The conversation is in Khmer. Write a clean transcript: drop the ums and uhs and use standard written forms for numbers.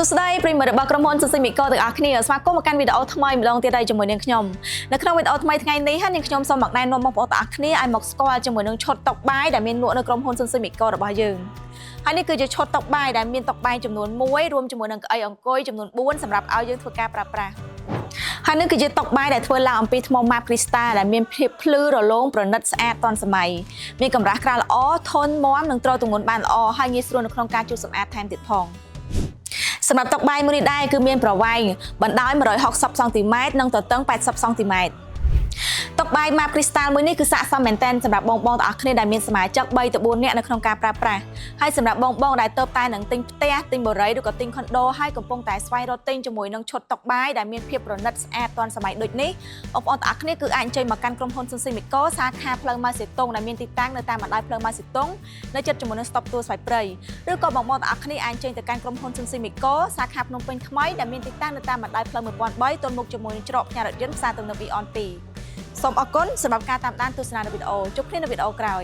សួស្តីប្រិយមិត្តរបស់ក្រុមហ៊ុន Sismico ទាំងអស់គ្នាស្វាគមន៍មកកាន់វីដេអូថ្មីម្ដងទៀតហើយជាមួយនាងខ្ញុំនៅក្នុងវីដេអូថ្មីថ្ងៃនេះហើយនាងខ្ញុំសូមមកណែនាំបងប្អូនទាំងអស់គ្នាឲ្យមកស្គាល់ជាមួយនឹងឈុតតុកបាយដែលមានលក់នៅក្រុមហ៊ុន Sismico របស់យើងហើយនេះគឺជាឈុតតុកបាយដែលមានតុកបាយចំនួន1រួមជាមួយនឹងកៅអីអង្គុយចំនួន4សម្រាប់ឲ្យយើងធ្វើការប្រើប្រាស់ហើយនេះគឺជាតុកបាយដែលធ្វើឡើងអំពីថ្មម៉ាបគ្រីស្តាល់ដែលមានភាពភ្លឺរលោងប្រណិតស្អាតទាន់សម័យមានកម្រាស់ក្រាលល្អធន់មាំនិងទ្រទម្ងន់បានល្អហើយងាយស្រួលនៅក្នុងការជូតសម្អាតថែមទៀតផងសម្រាប់តុបាយមួយនេះដែរគឺមានប្រវែងបណ្ដោយ160សង់ទីម៉ែត្រនិងទទឹង80សង់ទីម៉ែត្រតុបាយម៉ាបគ្រីស្តាល់មួយនេះគឺស័ក្តិសមមែនទែនសម្រាប់បងៗទាំងអស់គ្នាដែលមានសមាជិក3ទៅ4នាក់នៅក្នុងការប្រើប្រាស់ហើយសម្រាប់បងៗដែលទៅតែនឹងទិញផ្ទះទិញបរិយាឬក៏ទិញខុនដូហើយកំពុងតែស្វែងរកទិញជាមួយនឹងឈុតតុបាយដែលមានភាពប្រណិតស្អាតទាន់សម័យដូចនេះបងប្អូនទាំងអស់គ្នាគឺអាចអញ្ជើញមកកាន់ក្រុមហ៊ុន Sismico សាខាផ្លូវម៉ៅសេតុងដែលមានទីតាំងនៅតាមបណ្ដោយផ្លូវម៉ៅសេតុងនៅជិតជាមួយនឹងស្តុបទួលស្វាយព្រៃឬក៏បងប្អូនទាំងអស់គ្នាអាចអញ្ជើញទៅកាន់ក្រុមហ៊ុន Sismico សាខាភ្នំពេញថ្មីដែលមានទីតាំងនៅតាមបណ្ដោយផ្លូវ1003ទល់មុខជាមួយនឹងច្រកផ្ញើរថយន្តផ្សារទំនើប Eon 2សូមអរគុណសម្រាប់ការតាមដានទស្សនានៅវីដេអូជួបគ្នានៅវីដេអូក្រោយ